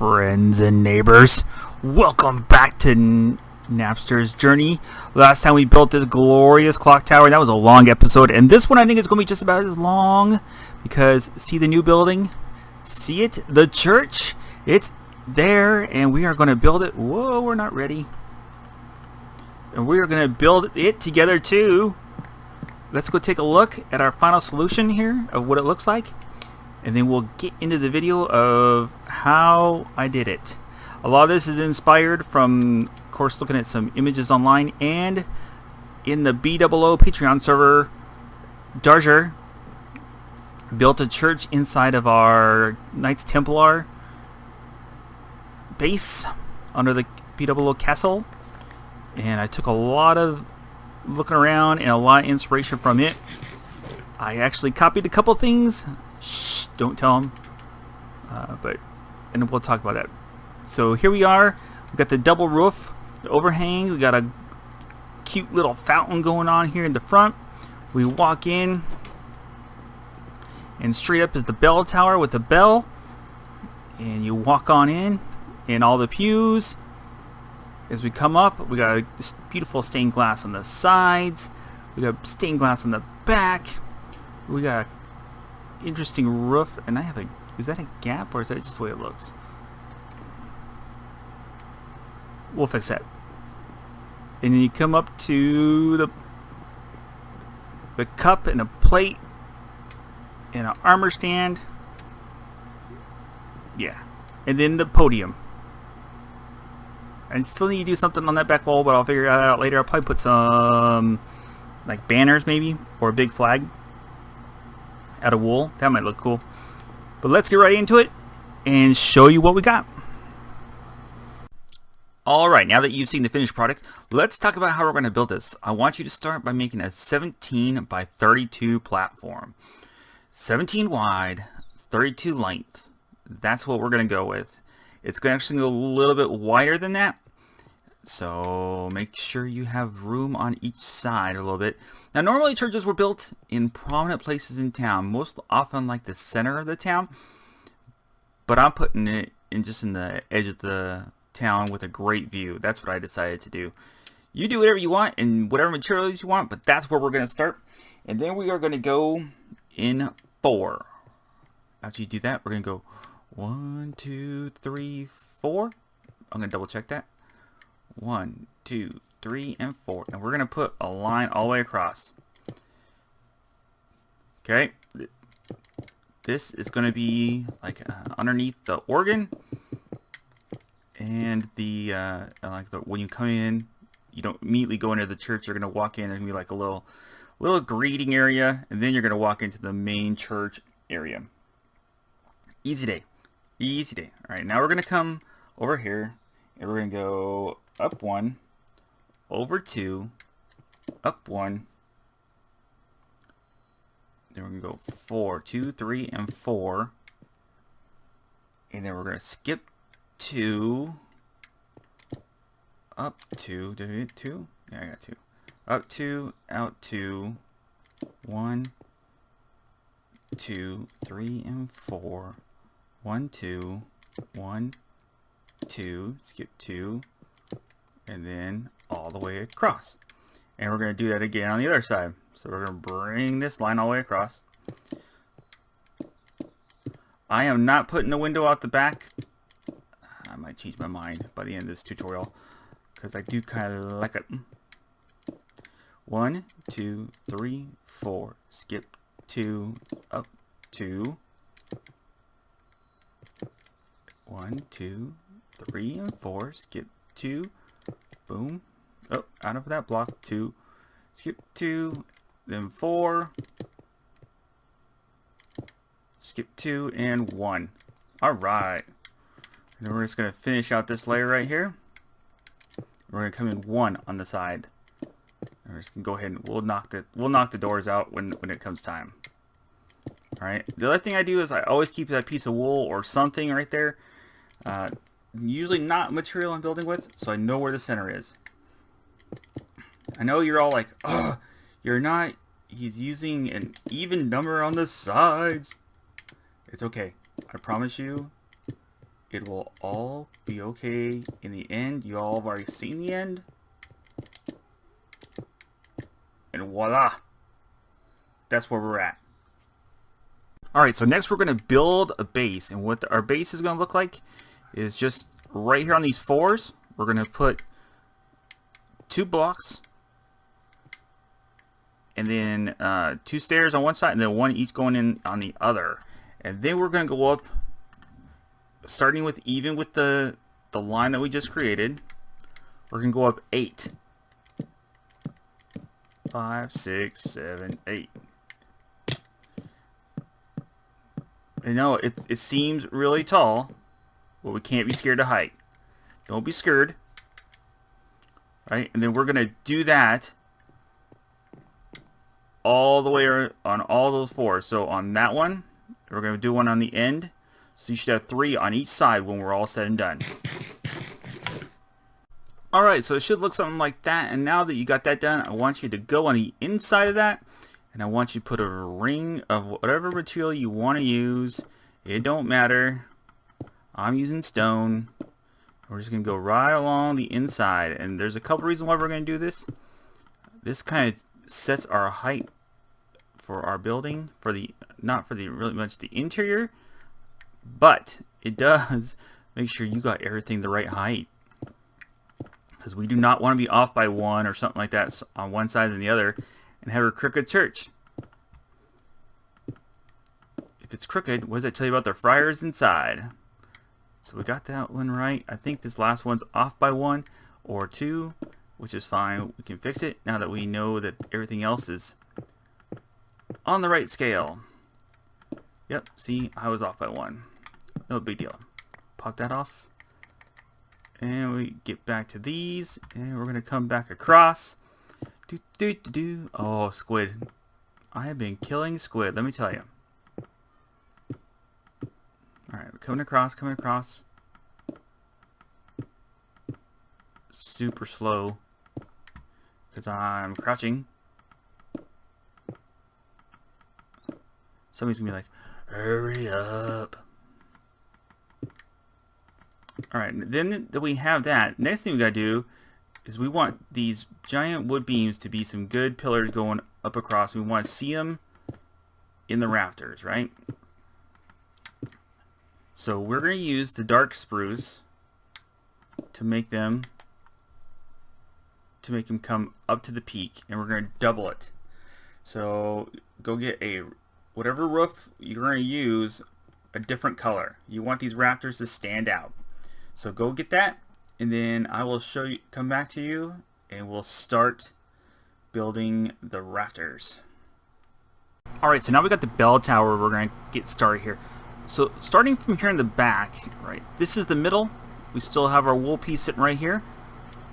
friends and neighbors. Welcome back to Napster's journey. Last time we built this glorious clock tower, and that was a long episode, and this one I think is going to be just about as long, because see the new building? See it? The church? It's there, and we are going to build it. Whoa, we're not ready. And we are going to build it together too. Let's go take a look at our final solution here of what it looks like. And then we'll get into the video of how I did it. A lot of this is inspired from, of course, looking at some images online and in the B00 Patreon server. Darger built a church inside of our Knights Templar base under the B00 castle. And I took a lot of looking around and a lot of inspiration from it. I actually copied a couple things. Shh, don't tell them. And we'll talk about that. So here we are. We've got the double roof, the overhang. We got a cute little fountain going on here in the front. We walk in, and straight up is the bell tower with the bell. And you walk on in, and all the pews. As we come up, we got this beautiful stained glass on the sides. We got stained glass on the back. We got interesting roof, and I have a, is that a gap or is that just the way it looks? We'll fix that. And then you come up to the cup and a plate and an armor stand. Yeah. And then the podium. I still need to do something on that back wall, but I'll figure that out later. I'll probably put some like banners maybe, or a big flag out of wool. That might look cool. But let's get right into it and show you what we got. Alright, now that you've seen the finished product, let's talk about how we're going to build this. I want you to start by making a 17 by 32 platform. 17 wide, 32 length. That's what we're going to go with. It's going to actually go a little bit wider than that. So make sure you have room on each side a little bit. Now normally churches were built in prominent places in town, most often like the center of the town. But I'm putting it in just in the edge of the town with a great view. That's what I decided to do. You do whatever you want and whatever materials you want, but that's where we're going to start. And then we are going to go in 4. After you do that, we're going to go 1, 2, 3, 4. I'm going to double check that. 1, 2, 3, and 4. And we're going to put a line all the way across. Okay. This is going to be like underneath the organ. And the, when you come in, you don't immediately go into the church. You're going to walk in. There's going to be like a little greeting area. And then you're going to walk into the main church area. Easy day. Easy day. Alright, now we're going to come over here. And we're going to go up 1, over 2, up 1. Then we're going to go 4, 2, 3, and 4. And then we're going to skip 2, up 2. Did I get 2? Yeah, I got 2. Up 2, out 2, 1, 2, 3, and 4. 1, 2, 1, 2, skip 2, and then all the way across. And we're going to do that again on the other side. So we're going to bring this line all the way across. I am not putting a window out the back. I might change my mind by the end of this tutorial, because I do kind of like it. 1, 2, 3, 4, skip 2, up 2. 1, 2, 3, and 4. Skip 2. Boom. Oh, out of that block. 2. Skip 2. Then 4. Skip 2 and 1. Alright. And then we're just going to finish out this layer right here. We're going to come in 1 on the side. And we're just going to go ahead and we'll knock the doors out when it comes time. Alright. The other thing I do is I always keep that piece of wool or something right there. Usually not material I'm building with, so I know where the center is. I know you're all like, oh, you're not, he's using an even number on the sides. It's okay. I promise you, It will all be okay in the end. You all have already seen the end. And voila! That's where we're at. Alright, so next we're going to build a base. And what our base is going to look like is just right here on these fours. We're going to put 2 blocks. And then 2 stairs on one side. And then 1 each going in on the other. And then we're going to go up, starting with even with the line that we just created. We're going to go up 8. 5, 6, 7, 8. I know it seems really tall, but we can't be scared of height. Don't be scared. Right? And then we're going to do that all the way on all those 4. So on that one, we're going to do one on the end. So you should have 3 on each side when we're all said and done. Alright, so it should look something like that. And now that you got that done, I want you to go on the inside of that. And I want you to put a ring of whatever material you want to use. It don't matter. I'm using stone. We're just going to go right along the inside. And there's a couple reasons why we're going to do this. This kind of sets our height for our building. Not for the really much the interior. But it does make sure you got everything the right height. Because we do not want to be off by 1 or something like that on one side and the other and have a crooked church. If it's crooked, what does that tell you about the friars inside? So we got that one right. I think this last one's off by 1 or 2, which is fine. We can fix it now that we know that everything else is on the right scale. Yep, see, I was off by 1. No big deal. Pop that off. And we get back to these, and we're gonna come back across. Oh, squid! I have been killing squid. Let me tell you. All right, we're coming across. Super slow, because I'm crouching. Somebody's gonna be like, "Hurry up!" Alright, then that we have that, next thing we gotta do is we want these giant wood beams to be some good pillars going up across. We want to see them in the rafters, right? So we're going to use the dark spruce to make them come up to the peak, and we're going to double it. So go get whatever roof you're going to use, a different color. You want these rafters to stand out. So go get that, and then I will come back to you, and we'll start building the rafters. Alright, so now we got the bell tower. We're going to get started here. So starting from here in the back, right, this is the middle. We still have our wool piece sitting right here.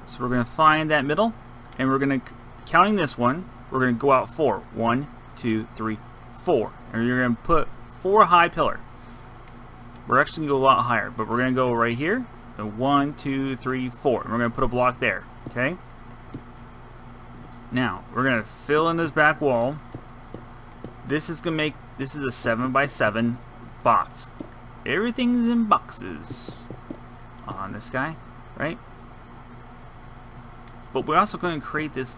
So we're going to find that middle, and we're going to, counting this one, we're going to go out 4. 1, 2, 3, 4. And you're going to put 4 high pillar. We're actually going to go a lot higher, but we're going to go right here. 1, 2, 3, 4. And we're going to put a block there. Okay? Now, we're going to fill in this back wall. This is a 7x7 box. Everything's in boxes on this guy, right? But we're also going to create this.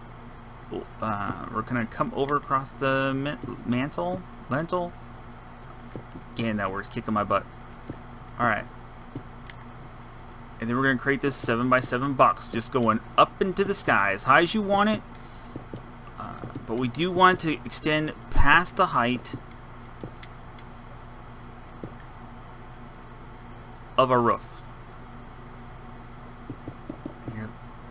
We're going to come over across the lentil. Again, that word's kicking my butt. Alright. And then we're going to create this 7x7 box, just going up into the sky as high as you want it. But we do want to extend past the height of our roof.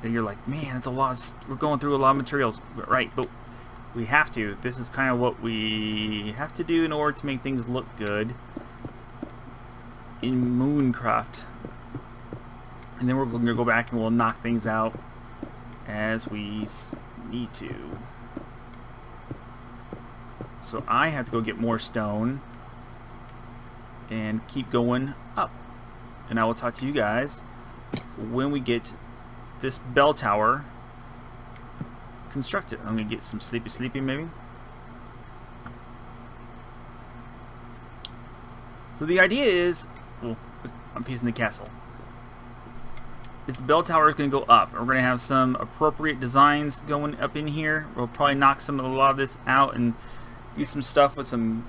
And you're like, man, it's a lot. We're going through a lot of materials, right? But we have to. This is kind of what we have to do in order to make things look good in Minecraft. And then we're going to go back and we'll knock things out as we need to. So I have to go get more stone and keep going up. And I will talk to you guys when we get this bell tower constructed. I'm going to get some sleepy maybe. So the idea is, well, I'm piecing the castle. Is the bell tower is going to go up. We're going to have some appropriate designs going up in here. We'll probably knock a lot of this out and do some stuff with some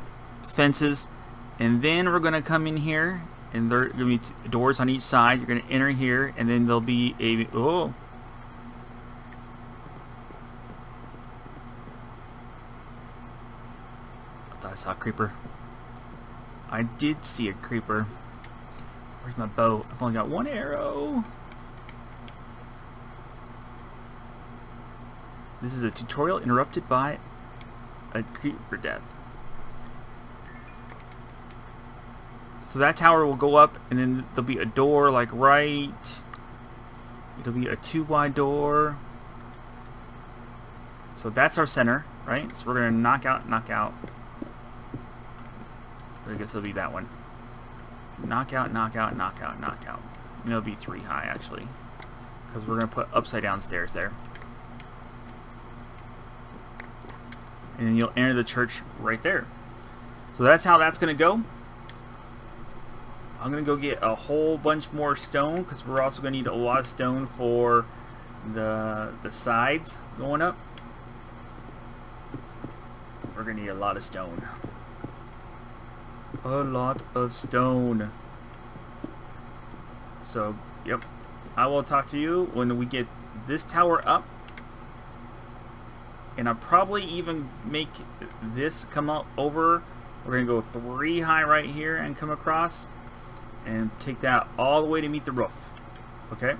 fences. And then we're going to come in here, and there are going to be doors on each side. You're going to enter here, and then there'll be a... Oh! I thought I saw a creeper. I did see a creeper. Where's my bow? I've only got one arrow. This is a tutorial interrupted by a creeper death. So that tower will go up, and then there'll be a door like right. It'll be a 2 wide door. So that's our center, right? So we're gonna knock out. I guess it'll be that one. Knock out. And it'll be 3 high actually, because we're gonna put upside down stairs there. And then you'll enter the church right there. So that's how that's gonna go. I'm gonna go get a whole bunch more stone, because we're also gonna need a lot of stone for the sides going up. We're gonna need a lot of stone. A lot of stone. So, yep. I will talk to you when we get this tower up. And I'll probably even make this come up over. We're going to go 3 high right here and come across. And take that all the way to meet the roof. Okay?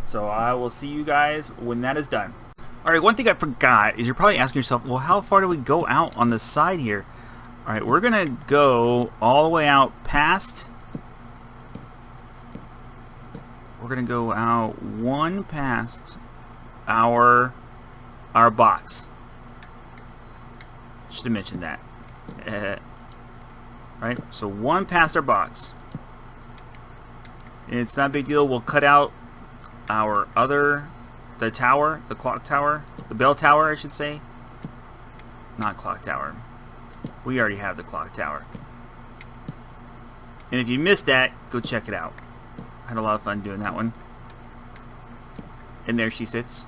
So I will see you guys when that is done. Alright, one thing I forgot is you're probably asking yourself, well, how far do we go out on the side here? Alright, we're going to go all the way out past... We're going to go out 1 past our box. Just to mention that. Right? So 1 past our box. And it's not a big deal. We'll cut out our the tower, the clock tower, the bell tower, I should say. Not clock tower. We already have the clock tower. And if you missed that, go check it out. I had a lot of fun doing that one. And there she sits.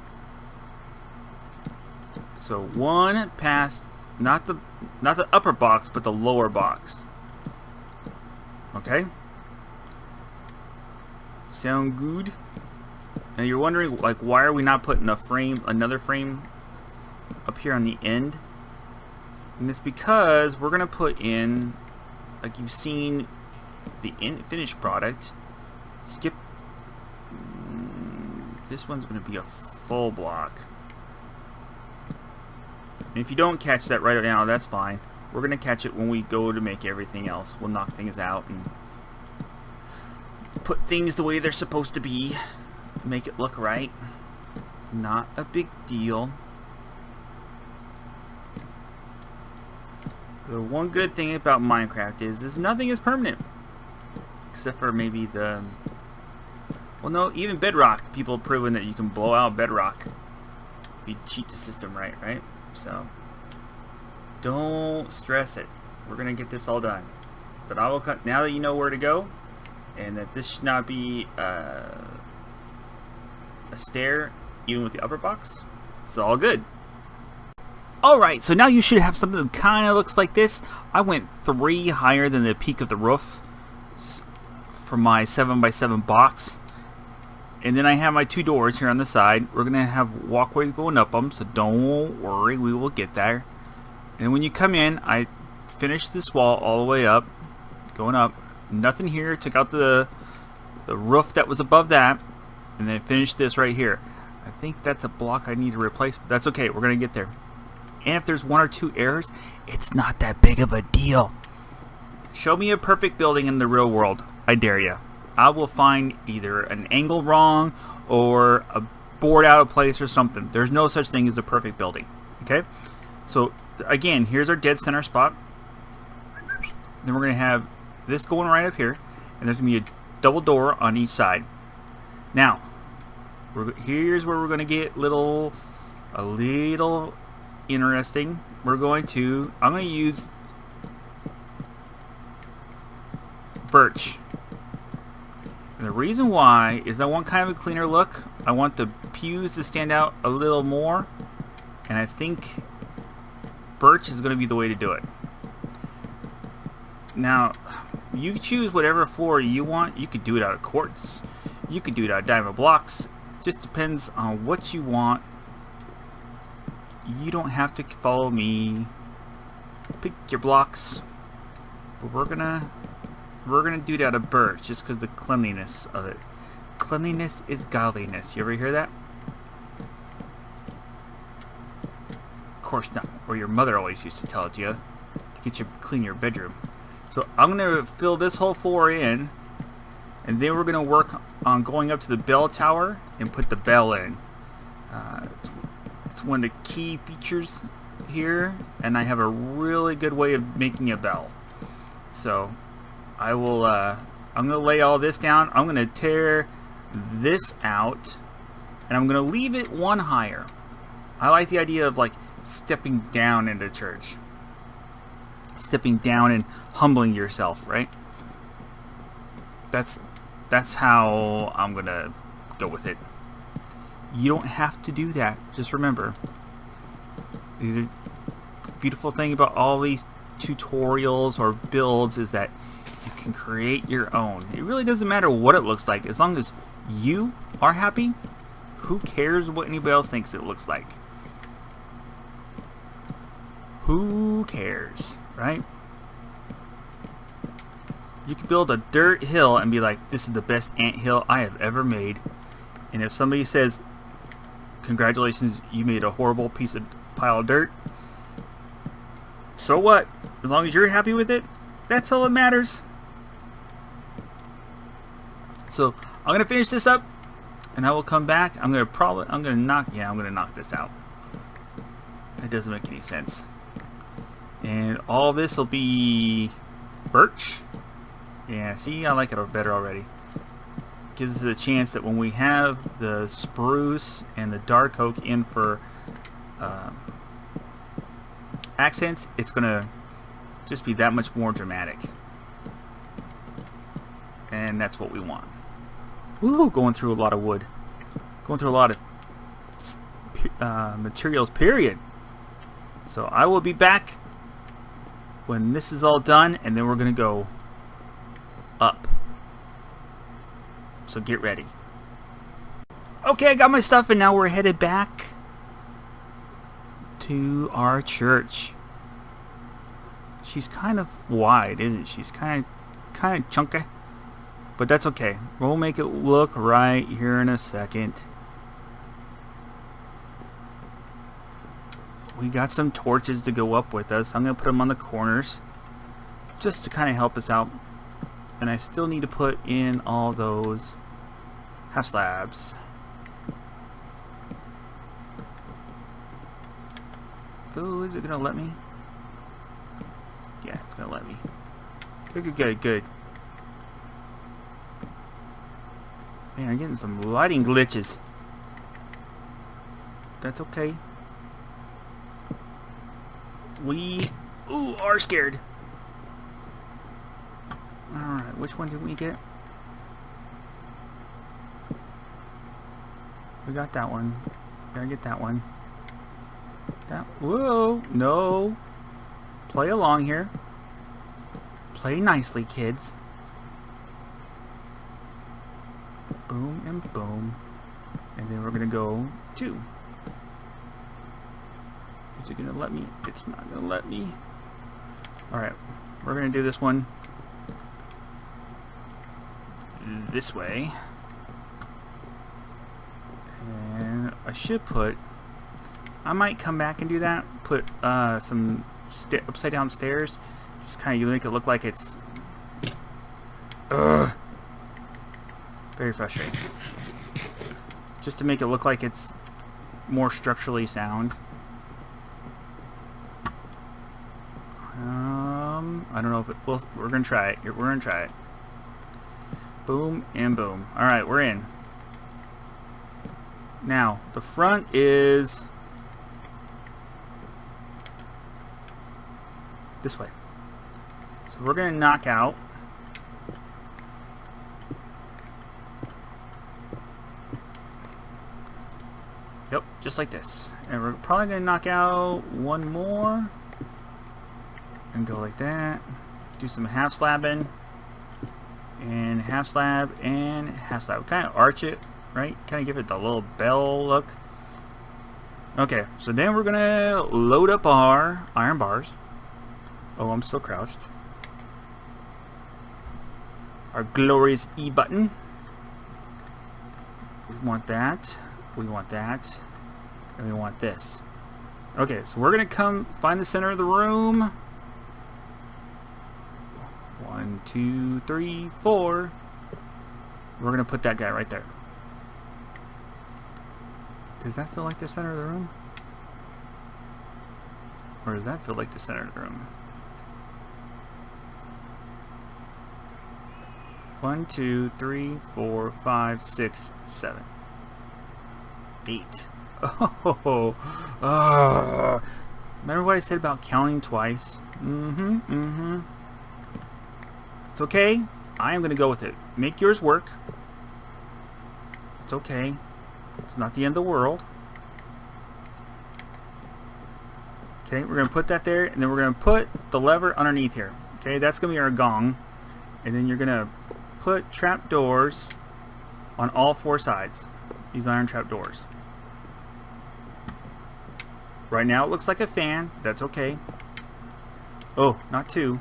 So 1 past, not the upper box, but the lower box. Okay? Sound good? Now you're wondering, like, why are we not putting another frame up here on the end? And it's because we're gonna put in, like you've seen, the finished product. Skip. This one's gonna be a full block. And if you don't catch that right now, that's fine. We're gonna catch it when we go to make everything else. We'll knock things out and put things the way they're supposed to be. Make it look right. Not a big deal. The one good thing about Minecraft is nothing is permanent. Except for maybe the... Well, no, even bedrock. People have proven that you can blow out bedrock if you cheat the system right? So, don't stress it. We're going to get this all done. But I will cut, now that you know where to go, and that this should not be a stair, even with the upper box, it's all good. Alright, so now you should have something that kind of looks like this. I went 3 higher than the peak of the roof for my 7x7 box. And then I have my 2 doors here on the side. We're going to have walkways going up them, so don't worry, we will get there. And when you come in, I finished this wall all the way up, going up. Nothing here, took out the roof that was above that, and then finished this right here. I think that's a block I need to replace, but that's okay, we're going to get there. And if there's 1 or 2 errors, it's not that big of a deal. Show me a perfect building in the real world. I dare you. I will find either an angle wrong or a board out of place or something. There's no such thing as a perfect building. Okay? So, again, here's our dead center spot. Then we're going to have this going right up here. And there's going to be a double door on each side. Now, here's where we're going to get a little interesting. I'm going to use birch. And the reason why is I want kind of a cleaner look. I want the pews to stand out a little more. And I think birch is going to be the way to do it. Now, you choose whatever floor you want. You could do it out of quartz. You could do it out of diamond blocks. Just depends on what you want. You don't have to follow me. Pick your blocks. But we're gonna do it out of birch just because the cleanliness of it. Cleanliness is godliness. You ever hear that? Of course not. Or your mother always used to tell it to you to get you clean your bedroom. So I'm gonna fill this whole floor in, and then we're gonna work on going up to the bell tower and put the bell in. It's one of the key features here, and I have a really good way of making a bell. So I will. I'm gonna lay all this down. I'm gonna tear this out, and I'm gonna leave it one higher. I like the idea of like stepping down into church. Stepping down and humbling yourself, right? That's how I'm gonna go with it. You don't have to do that. Just remember, the beautiful thing about all these tutorials or builds is that you can create your own. It really doesn't matter what it looks like, as long as you are happy. Who cares what anybody else thinks it looks like? Who cares? Right? You can build a dirt hill and be like, this is the best ant hill I have ever made. And if somebody says, congratulations, you made a horrible pile of dirt, so what? As long as you're happy with it, that's all that matters. So I'm gonna finish this up, and I will come back. I'm gonna knock this out. It doesn't make any sense. And all this will be birch. Yeah, see, I like it better already. Gives us a chance that when we have the spruce and the dark oak in for accents, it's gonna just be that much more dramatic. And that's what we want. Woo, going through a lot of wood. Going through a lot of materials, period. So I will be back when this is all done, and then we're gonna go up. So get ready. Okay, I got my stuff, and now we're headed back to our church. She's kind of wide, isn't she? She's kind of chunky, but that's okay. We'll make it look right here in a second. We got some torches to go up with us. I'm going to put them on the corners just to kind of help us out. And I still need to put in all those half slabs. Oh, is it going to let me? Yeah, it's going to let me. Good. Man, I'm getting some lighting glitches. That's okay. We are scared. Alright, which one did we get? We got that one. Gotta get that one. Whoa, no. Play along here. Play nicely, kids. Boom and boom. And then we're gonna go 2. Is it gonna let me? It's not gonna let me. Alright, we're gonna do this one this way. And I should put, I might come back and do that. Put some upside down stairs. Just kind of make it look like it's very frustrating. Just to make it look like it's more structurally sound. I don't know if it will. We're gonna try it. We're gonna try it. Boom and boom. Alright, we're in. Now, the front is this way. So we're gonna knock out Yep, just like this. And we're probably going to knock out one more. And go like that. Do some half slabbing. And half slab and half slab. Kind of arch it, right? Kind of give it the little bell look. Okay, so then we're going to load up our iron bars. Oh, I'm still crouched. Our glorious E button. We want that. We want that. And we want this. Okay, so we're going to come find the center of the room. 1, 2, 3, 4. We're going to put that guy right there. Does that feel like the center of the room? Or does that feel like the center of the room? 1, 2, 3, 4, 5, 6, 7, 8. Oh, remember what I said about counting twice? It's okay. I am going to go with it. Make yours work. It's okay. It's not the end of the world. Okay, we're going to put that there, and then we're going to put the lever underneath here. Okay, that's going to be our gong. And then you're going to put trap doors on all 4 sides. These iron trap doors. Right now it looks like a fan. That's okay. Oh, not 2.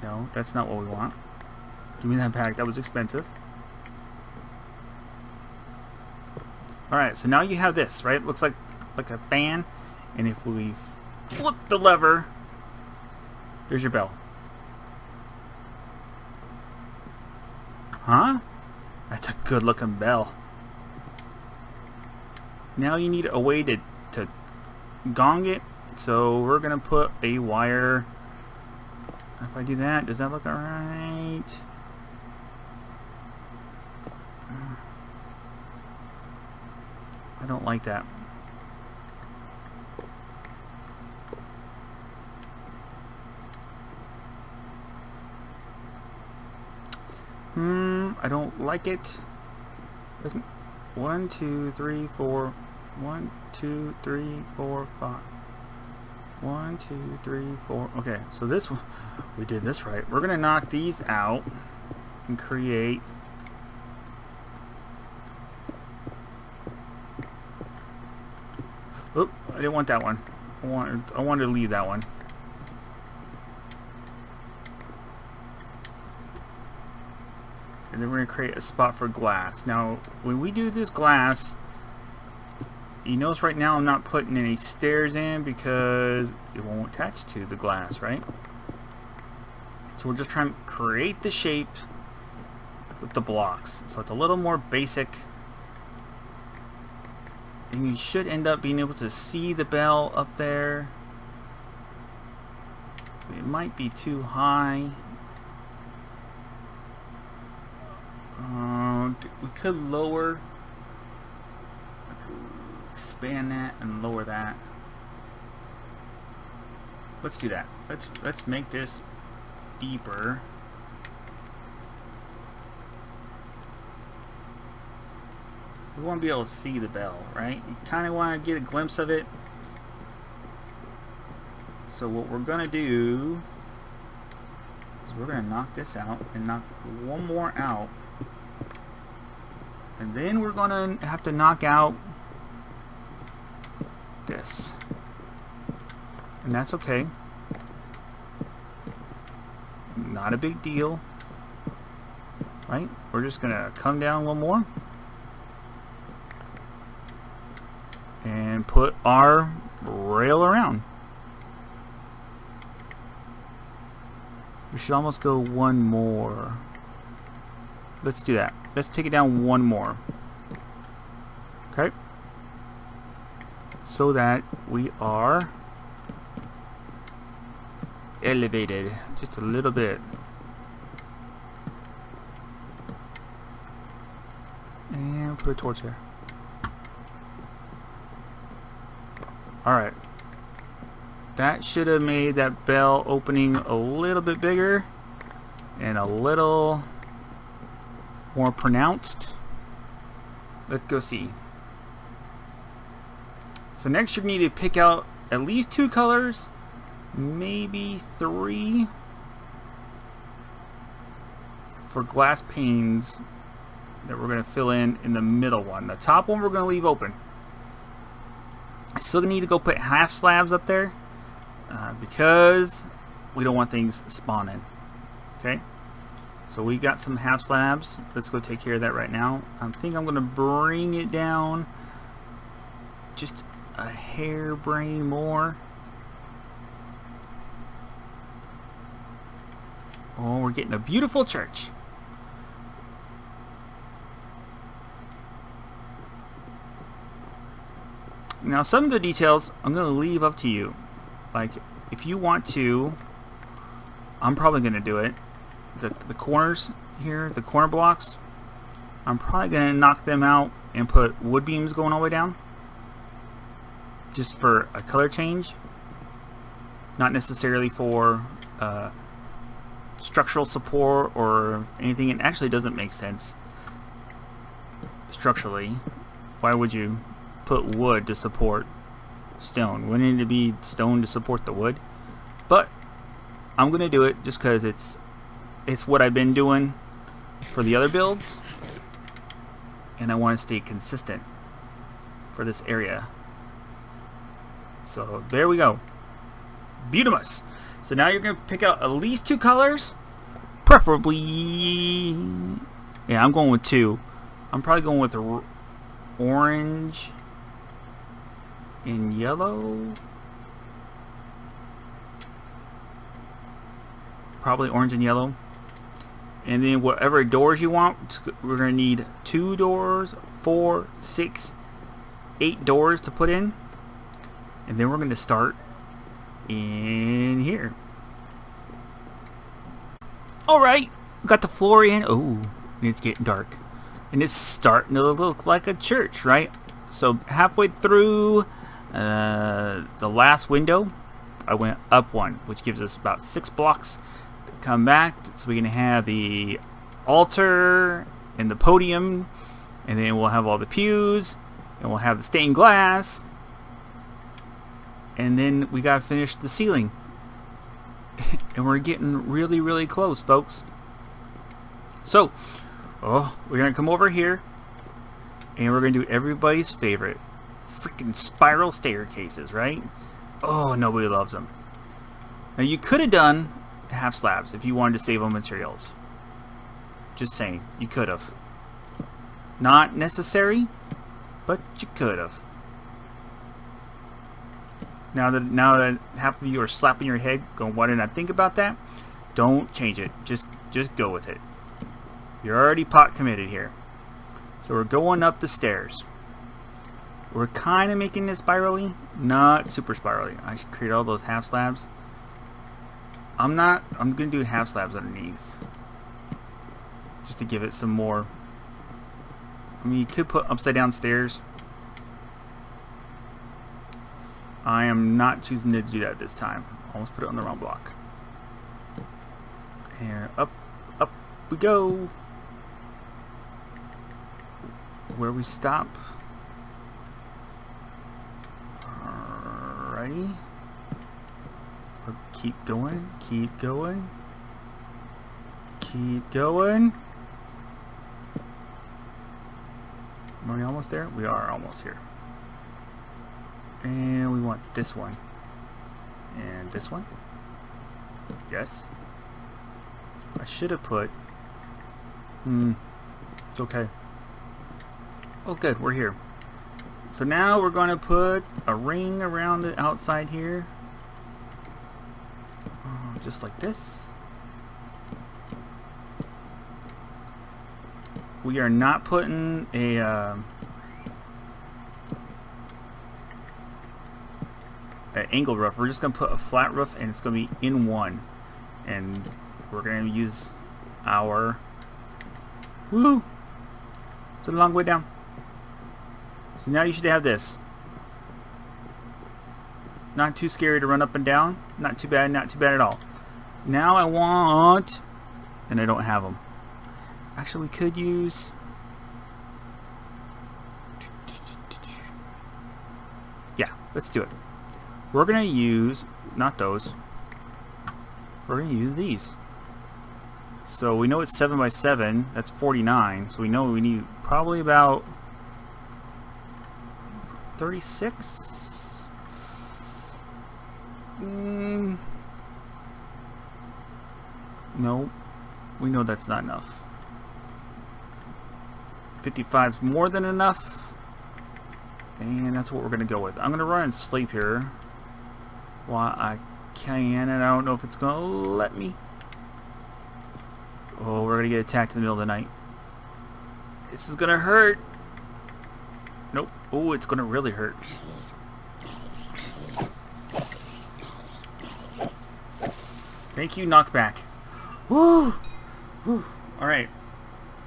No, that's not what we want. Give me that back. That was expensive. Alright, so now you have this, right? It looks like a fan. And if we flip the lever, there's your bell. Huh? That's a good looking bell. Now you need a way to gong it. So we're going to put a wire. If I do that, does that look alright? I don't like that. I don't like it. 1, 2, 3, 4. 1, 2, 3, 4, 5. 1, 2, 3, 4. Okay, so this one, we did this right. We're gonna knock these out and create Oop, I didn't want that one. I wanted to leave that one. And then we're going to create a spot for glass. Now, when we do this glass, you notice right now I'm not putting any stairs in because it won't attach to the glass, right? So we're just trying to create the shape with the blocks. So it's a little more basic. And you should end up being able to see the bell up there. It might be too high. We could lower. I could expand that and lower that. Let's do that. Let's make this deeper. We want to be able to see the bell, right? You kind of want to get a glimpse of it. So what we're going to do is we're going to knock this out and knock one more out. And then we're going to have to knock out this. And that's okay. Not a big deal. Right? We're just going to come down one more. And put our rail around. We should almost go one more. Let's do that. Let's take it down one more. Okay. So that we are elevated just a little bit. And put a torch here. Alright. That should have made that bell opening a little bit bigger and a little more pronounced. Let's go see. So next you need to pick out at least 2 colors, maybe 3 for glass panes that we're going to fill in the middle one. The top one we're going to leave open. I still need to go put half slabs up there because we don't want things spawning. Okay, so we got some half slabs. Let's go take care of that right now. I think I'm going to bring it down just a hairbrain more. Oh, we're getting a beautiful church. Now some of the details I'm going to leave up to you. Like if you want to, I'm probably going to do it. The corners here, the corner blocks, I'm probably going to knock them out and put wood beams going all the way down. Just for a color change. Not necessarily for structural support or anything. It actually doesn't make sense structurally. Why would you put wood to support stone? Wouldn't it be stone to support the wood? But I'm gonna do it just because it's what I've been doing for the other builds, and I want to stay consistent for this area. So there we go. Beautimous. So now you're gonna pick out at least 2 colors, preferably. Yeah, I'm going with 2. I'm probably going with orange and yellow. Probably orange and yellow. And then whatever doors you want, we're going to need 2 doors, 4, 6, 8 doors to put in. And then we're going to start in here. Alright, got the floor in. Oh, it's getting dark. And it's starting to look like a church, right? So halfway through the last window, I went up 1, which gives us about 6 blocks. Come back, so we can have the altar and the podium, and then we'll have all the pews, and we'll have the stained glass, and then we gotta finish the ceiling. And we're getting really, really close, folks. So, we're gonna come over here, and we're gonna do everybody's favorite, freaking spiral staircases, right? Oh, nobody loves them. Now you could have done half slabs if you wanted to save on materials. Just saying, you could have. Not necessary, but you could have. Now that half of you are slapping your head going, why didn't I think about that? Don't change it. Just go with it. You're already pot committed here. So we're going up the stairs. We're kind of making this spirally, not super spirally. I should create all those half slabs. I'm gonna do half slabs underneath, just to give it some more. I mean, you could put upside down stairs. I am not choosing to do that this time. Almost put it on the wrong block. And up we go. Where we stop. Alrighty. Keep going, keep going, keep going. Are we almost there? We are almost here. And we want this one. And this one. Yes. I should have put... it's okay. Oh good, we're here. So now we're going to put a ring around the outside here. Just like this. We are not putting a an angle roof. We're just going to put a flat roof, and it's going to be in one. And we're going to use our... Woo! It's a long way down. So now you should have this. Not too scary to run up and down. Not too bad at all. Now I want... And I don't have them. Actually, we could use... Yeah. Let's do it. We're gonna use, not those, we're gonna use these. So we know it's 7 by 7, that's 49, so we know we need probably about 36? No, we know that's not enough. 55 is more than enough, and that's what we're gonna go with. I'm gonna run and sleep here while I can, and I don't know if it's gonna let me. Oh, we're gonna get attacked in the middle of the night. This is gonna hurt. Nope. Oh, it's gonna really hurt. Thank you, knockback. Woo! Woo! Alright.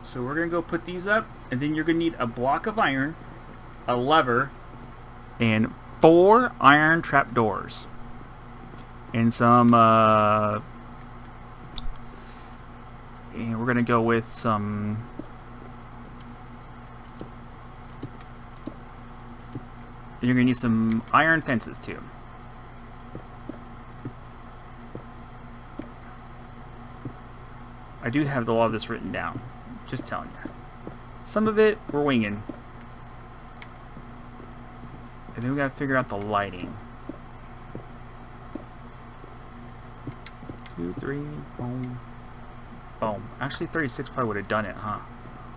So we're gonna go put these up, and then you're gonna need a block of iron, a lever, and 4 iron trapdoors. And some, and we're gonna go with some, you're gonna need some iron fences too. I do have a lot of this written down, just telling you. Some of it we're winging, and then we gotta figure out the lighting. 2, 3, boom, boom. Actually, 36 probably would have done it, huh?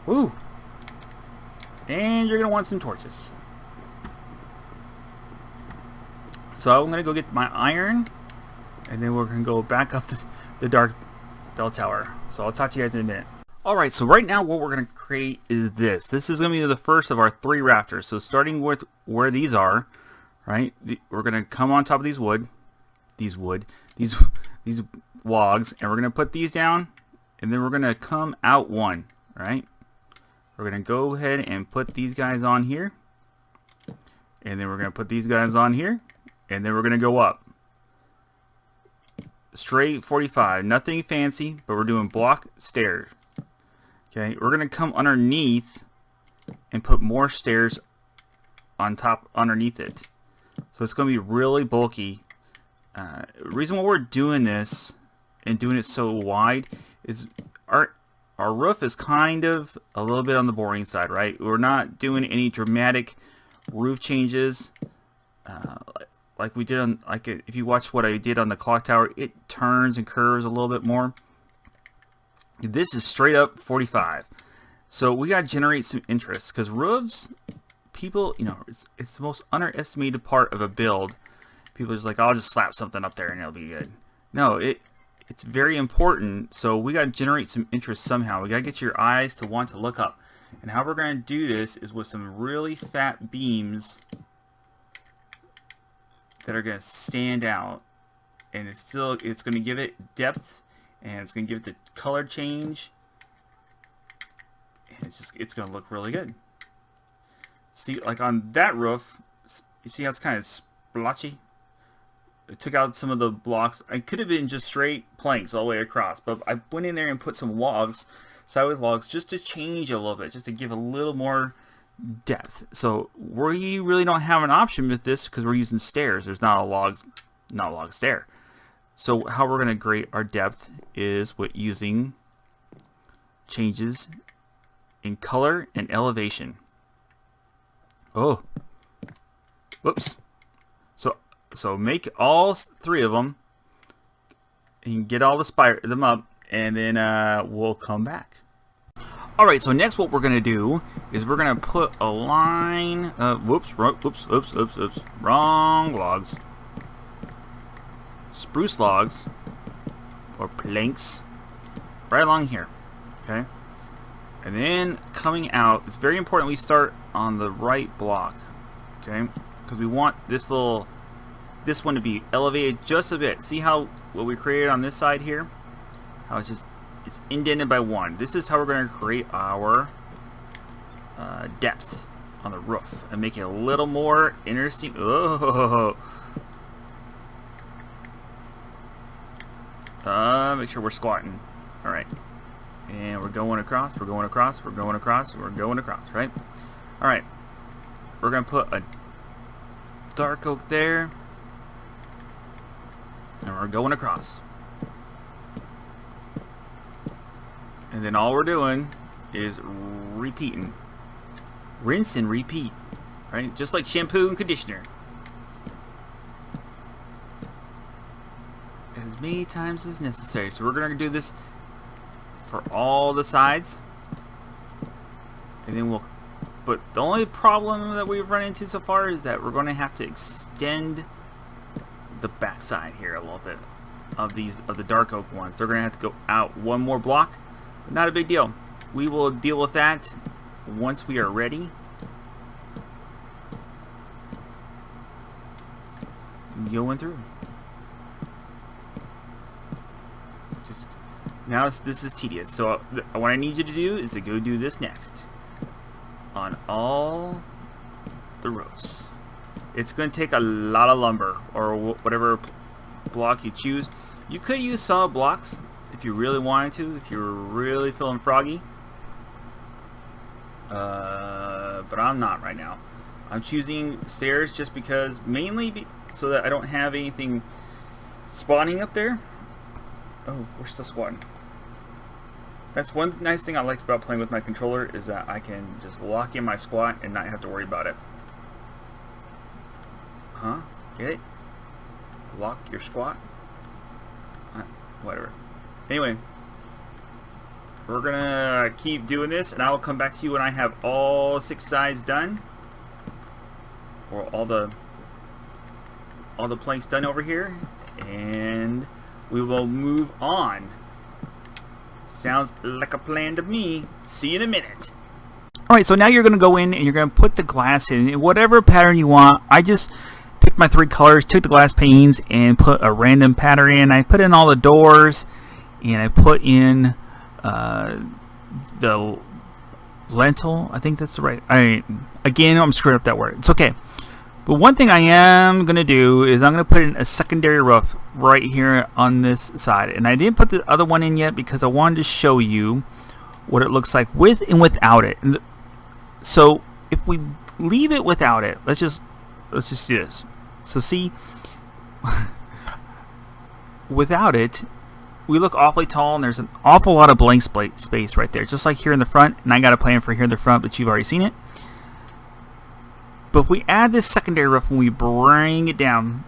Woo! And you're gonna want some torches. So I'm gonna go get my iron, and then we're gonna go back up the dark bell tower. So I'll talk to you guys in a minute. Alright, so right now what we're gonna create is this. This is gonna be the first of our 3 rafters. So starting with where these are, right? We're gonna come on top of these logs, and we're gonna put these down, and then we're gonna come out one, right? We're gonna go ahead and put these guys on here, and then we're gonna put these guys on here, and then we're gonna go up straight 45. Nothing fancy, but we're doing block stairs. Okay, we're gonna come underneath and put more stairs on top underneath it, so it's gonna be really bulky. The reason why we're doing this and doing it so wide is our roof is kind of a little bit on the boring side, right? We're not doing any dramatic roof changes like we did on, like, if you watch what I did on the clock tower, it turns and curves a little bit more. This is straight up 45, so we gotta generate some interest, because roofs, people, you know, it's the most underestimated part of a build. People are just like, I'll just slap something up there and it'll be good. No, it's very important. So we got to generate some interest somehow. We got to get your eyes to want to look up. And how we're going to do this is with some really fat beams that are going to stand out. And it's going to give it depth, and it's going to give it the color change. And it's going to look really good. See, like on that roof, you see how it's kind of splotchy? It took out some of the blocks. I could have been just straight planks all the way across, but I went in there and put some logs, sideway logs, just to change a little bit, just to give a little more depth. So we really don't have an option with this because we're using stairs. There's not a log stair. So how we're going to grade our depth is with using changes in color and elevation. Oh, whoops. So make all 3 of them and get all them up, and then we'll come back. Alright, so next what we're going to do is we're going to put a line, wrong logs. Spruce logs, or planks, right along here, okay? And then coming out, it's very important we start on the right block, okay? Because we want this one to be elevated just a bit. See how what we created on this side here? How it's indented by 1. This is how we're going to create our depth on the roof and make it a little more interesting. Oh, make sure we're squatting. All right, and we're going across. We're going across. We're going across. We're going across. Right. All right. We're going to put a dark oak there. And we're going across. And then all we're doing is repeating. Rinse and repeat. Right? Just like shampoo and conditioner. As many times as necessary. So we're going to do this for all the sides. And then we'll... But the only problem that we've run into so far is that we're going to have to extend the back side here a little bit of the dark oak ones. They're going to have to go out one more block. But not a big deal. We will deal with that once we are ready. Going through. Just now this is tedious. So what I need you to do is to go do this next on all the roofs. It's going to take a lot of lumber or whatever block you choose. You could use solid blocks if you really wanted to, if you're really feeling froggy. But I'm not right now. I'm choosing stairs just because, mainly so that I don't have anything spawning up there. Oh, we're still squatting. That's one nice thing I like about playing with my controller, is that I can just lock in my squat and not have to worry about it. Huh? Get it? Lock your squat? Whatever. Anyway, we're gonna keep doing this, and I will come back to you when I have all 6 sides done, or all the planks done over here, and we will move on. Sounds like a plan to me. See you in a minute. Alright, so now you're going to go in and you're going to put the glass in whatever pattern you want. I just picked my 3 colors, took the glass panes and put a random pattern in. I put in all the doors, and I put in the lentil. I think that's the right. Again, I'm screwing up that word. It's okay. But one thing I am going to do is I'm going to put in a secondary roof right here on this side. And I didn't put the other one in yet because I wanted to show you what it looks like with and without it. And so if we leave it without it, let's just do this. So see, without it, we look awfully tall, and there's an awful lot of blank space right there, just like here in the front. And I got a plan for here in the front, but you've already seen it. But if we add this secondary roof and we bring it down,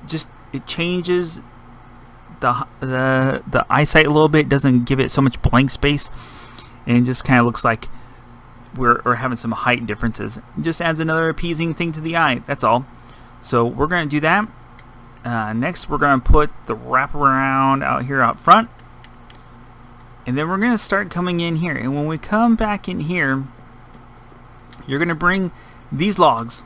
just it changes the eyesight a little bit. It doesn't give it so much blank space, and it just kind of looks like we're having some height differences. It just adds another appeasing thing to the eye. That's all. So we're going to do that. Next, we're going to put the wraparound out here out front, and then we're going to start coming in here. And when we come back in here, you're going to bring these logs.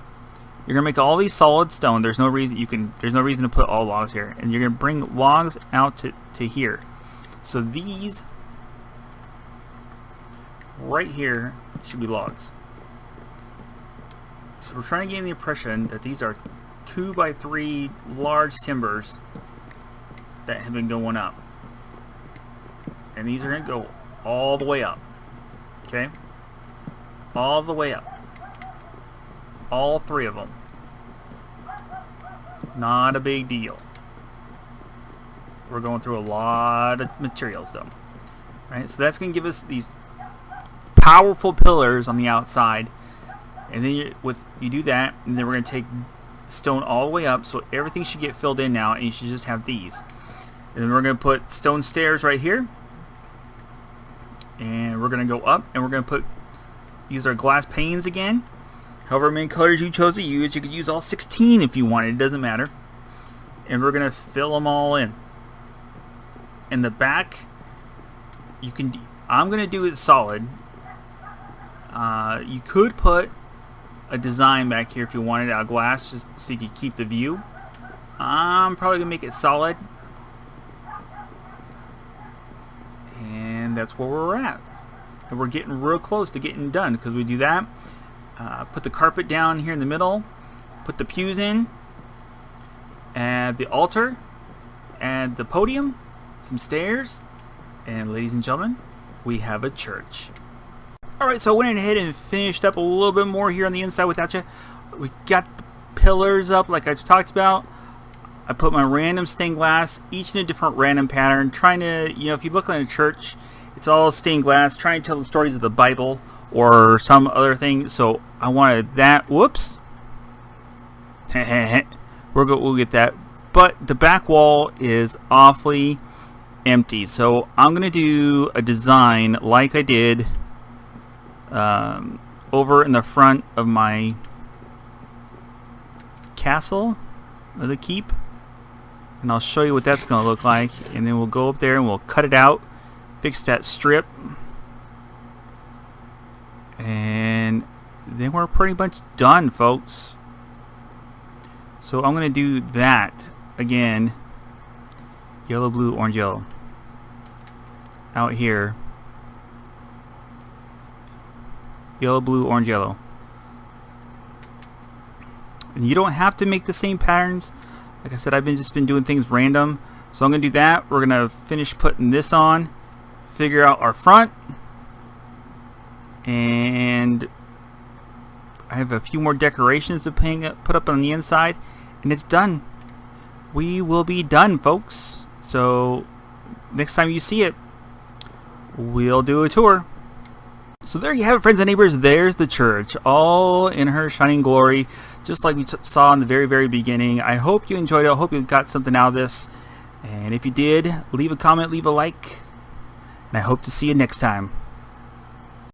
You're gonna make all these solid stone. There's no reason to put all logs here, and you're gonna bring logs out to here. So these right here should be logs. So we're trying to gain the impression that these are 2x3 large timbers that have been going up, and these are gonna go all the way up. Okay, all the way up. All 3 of them. Not a big deal. We're going through a lot of materials though. Right? So that's going to give us these powerful pillars on the outside. And then you do that, and then we're going to take stone all the way up, so everything should get filled in now, and you should just have these. And then we're going to put stone stairs right here. And we're going to go up, and we're going to use our glass panes again. However many colors you chose to use, you could use all 16 if you wanted. It doesn't matter. And we're gonna fill them all in. In the back, I'm gonna do it solid. You could put a design back here if you wanted out of glass, just so you could keep the view. I'm probably gonna make it solid, and that's where we're at. And we're getting real close to getting done because we do that. Put the carpet down here in the middle, put the pews in, add the altar, add the podium, some stairs, and ladies and gentlemen, we have a church. Alright, so I went ahead and finished up a little bit more here on the inside without you. We got the pillars up like I've talked about. I put my random stained glass, each in a different random pattern, trying to, you know, if you look in a church, it's all stained glass, trying to tell the stories of the Bible or some other thing. So I wanted that. Whoops. We'll get that. But the back wall is awfully empty. So I'm going to do a design like I did over in the front of my castle, or the keep. And I'll show you what that's going to look like. And then we'll go up there and we'll cut it out, fix that strip, and then we're pretty much done, folks. So I'm going to do that again. Yellow, blue, orange, yellow. Out here. Yellow, blue, orange, yellow. And you don't have to make the same patterns. Like I said, I've just been doing things random. So I'm going to do that. We're going to finish putting this on. Figure out our front. And I have a few more decorations to put up on the inside. And it's done. We will be done, folks. So next time you see it, we'll do a tour. So there you have it, friends and neighbors. There's the church, all in her shining glory, just like we saw in the very, very beginning. I hope you enjoyed it. I hope you got something out of this. And if you did, leave a comment, leave a like. And I hope to see you next time.